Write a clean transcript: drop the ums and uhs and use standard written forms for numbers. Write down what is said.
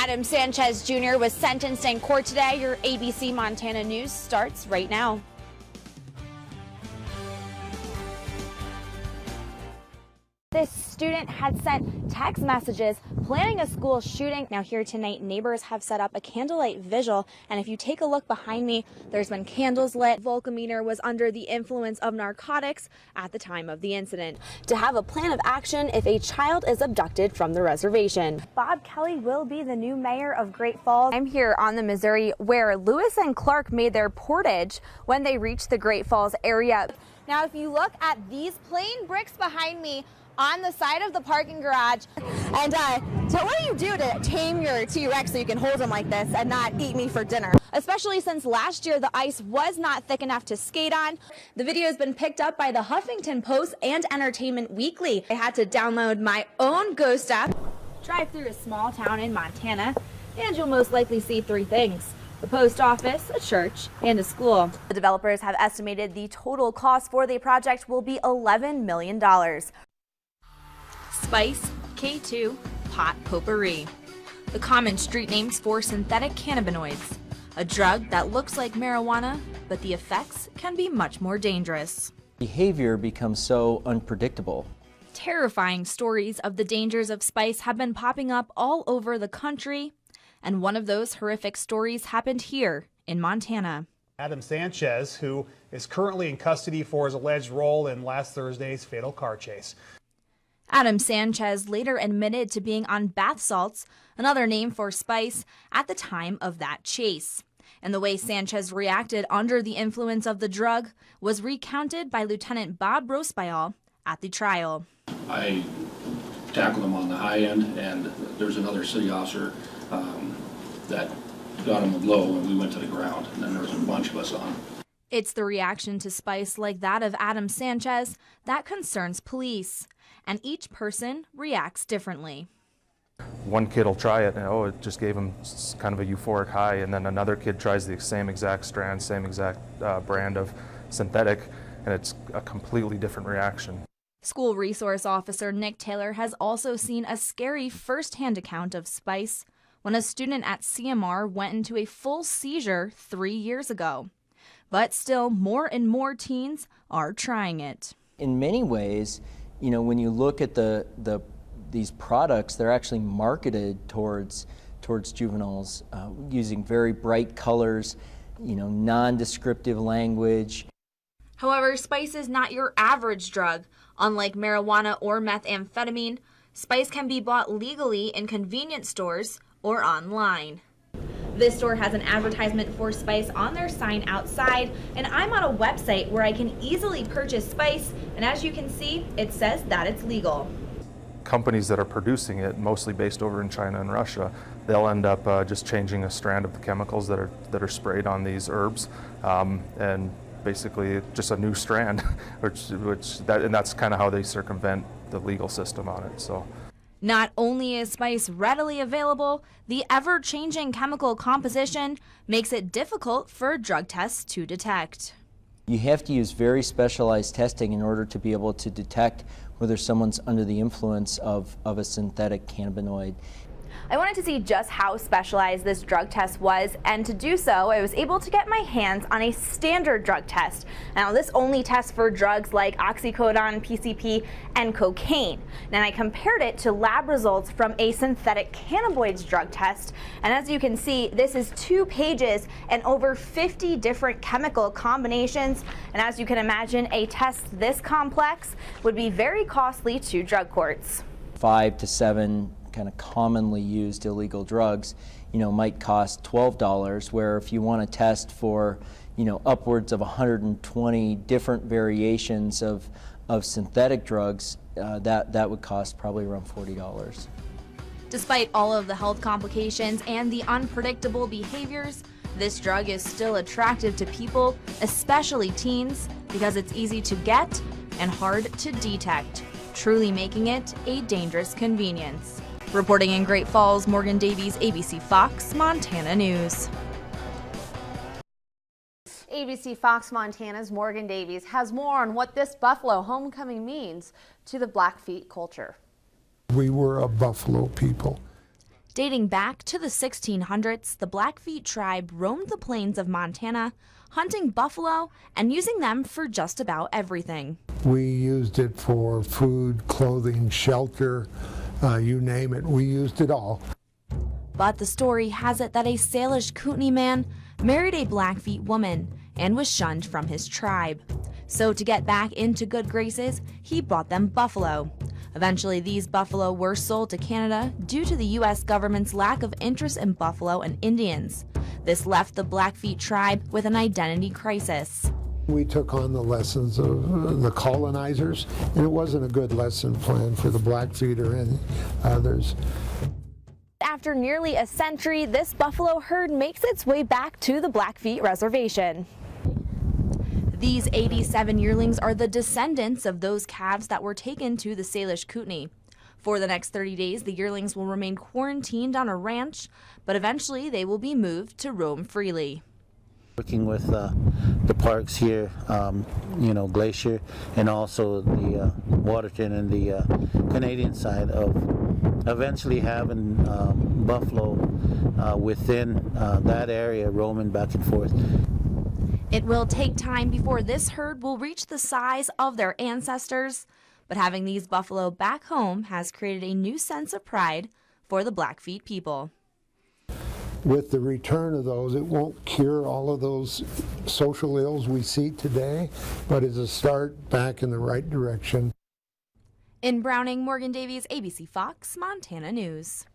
Adam Sanchez Jr. was sentenced in court today. Your ABC Montana News starts right now. This student had sent text messages planning a school shooting. Now here tonight, neighbors have set up a candlelight vigil, and if you take a look behind me, there's been candles lit. Volkaminer was under the influence of narcotics at the time of the incident. To have a plan of action if a child is abducted from the reservation. Bob Kelly will be the new mayor of Great Falls. I'm here on the Missouri where Lewis and Clark made their portage when they reached the Great Falls area. Now if you look at these plain bricks behind me, on the side of the parking garage. And so what do you do to tame your T-Rex so you can hold him like this and not eat me for dinner? Especially since last year the ice was not thick enough to skate on. The video has been picked up by the Huffington Post and Entertainment Weekly. I had to download my own Ghost app. Drive through a small town in Montana and you'll most likely see three things: a post office, a church, and a school. The developers have estimated the total cost for the project will be $11 million. Spice, K2, pot potpourri. The common street names for synthetic cannabinoids, a drug that looks like marijuana, but the effects can be much more dangerous. Behavior becomes so unpredictable. Terrifying stories of the dangers of spice have been popping up all over the country, and one of those horrific stories happened here in Montana. Adam Sanchez, who is currently in custody for his alleged role in last Thursday's fatal car chase. Adam Sanchez later admitted to being on bath salts, another name for spice, at the time of that chase. And the way Sanchez reacted under the influence of the drug was recounted by Lieutenant Bob Rospial at the trial. I tackled him on the high end, and there's another city officer that got him low, and we went to the ground, and then there was a bunch of us on. It's the reaction to spice like that of Adam Sanchez that concerns police. And each person reacts differently. One kid will try it and it just gave him kind of a euphoric high, and then another kid tries the same exact strand, same exact brand of synthetic, and it's a completely different reaction. School resource officer Nick Taylor has also seen a scary first-hand account of spice when a student at CMR went into a full seizure 3 years ago. But still, more and more teens are trying it. In many ways, you know, when you look at these products, they're actually marketed towards juveniles using very bright colors, you know, non-descriptive language. However, spice is not your average drug. Unlike marijuana or methamphetamine, spice can be bought legally in convenience stores or online. This store has an advertisement for spice on their sign outside, and I'm on a website where I can easily purchase spice, and as you can see, it says that it's legal. Companies that are producing it, mostly based over in China and Russia, they'll end up just changing a strand of the chemicals that are sprayed on these herbs, and basically just a new strand, and that's kind of how they circumvent the legal system on it. So. Not only is spice readily available, the ever-changing chemical composition makes it difficult for drug tests to detect. You have to use very specialized testing in order to be able to detect whether someone's under the influence of a synthetic cannabinoid. I wanted to see just how specialized this drug test was, and to do so, I was able to get my hands on a standard drug test. Now, this only tests for drugs like oxycodone, PCP, and cocaine. And I compared it to lab results from a synthetic cannabinoids drug test. And as you can see, this is 2 pages and over 50 different chemical combinations. And as you can imagine, a test this complex would be very costly to drug courts. 5 to 7 kind of commonly used illegal drugs, you know, might cost $12, where if you want to test for, you know, upwards of 120 different variations of synthetic drugs, that would cost probably around $40. Despite all of the health complications and the unpredictable behaviors, this drug is still attractive to people, especially teens, because it's easy to get and hard to detect, truly making it a dangerous convenience. Reporting in Great Falls, Morgan Davies, ABC Fox, Montana News. ABC Fox Montana's Morgan Davies has more on what this Buffalo homecoming means to the Blackfeet culture. We were a Buffalo people. Dating back to the 1600s, the Blackfeet tribe roamed the plains of Montana, hunting buffalo and using them for just about everything. We used it for food, clothing, shelter, you name it, we used it all. But the story has it that a Salish Kootenai man married a Blackfeet woman and was shunned from his tribe. So to get back into good graces, he brought them buffalo. Eventually, these buffalo were sold to Canada due to the U.S. government's lack of interest in buffalo and Indians. This left the Blackfeet tribe with an identity crisis. We took on the lessons of the colonizers, and it wasn't a good lesson plan for the Blackfeet or any others. After nearly a century, this buffalo herd makes its way back to the Blackfeet Reservation. These 87 yearlings are the descendants of those calves that were taken to the Salish Kootenai. For the next 30 days, the yearlings will remain quarantined on a ranch, but eventually they will be moved to roam freely. Working with the parks here, Glacier, and also the Waterton and the Canadian side of eventually having buffalo within that area roaming back and forth. It will take time before this herd will reach the size of their ancestors, but having these buffalo back home has created a new sense of pride for the Blackfeet people. With the return of those, it won't cure all of those social ills we see today, but it's a start back in the right direction. In Browning, Morgan Davies, ABC Fox, Montana News.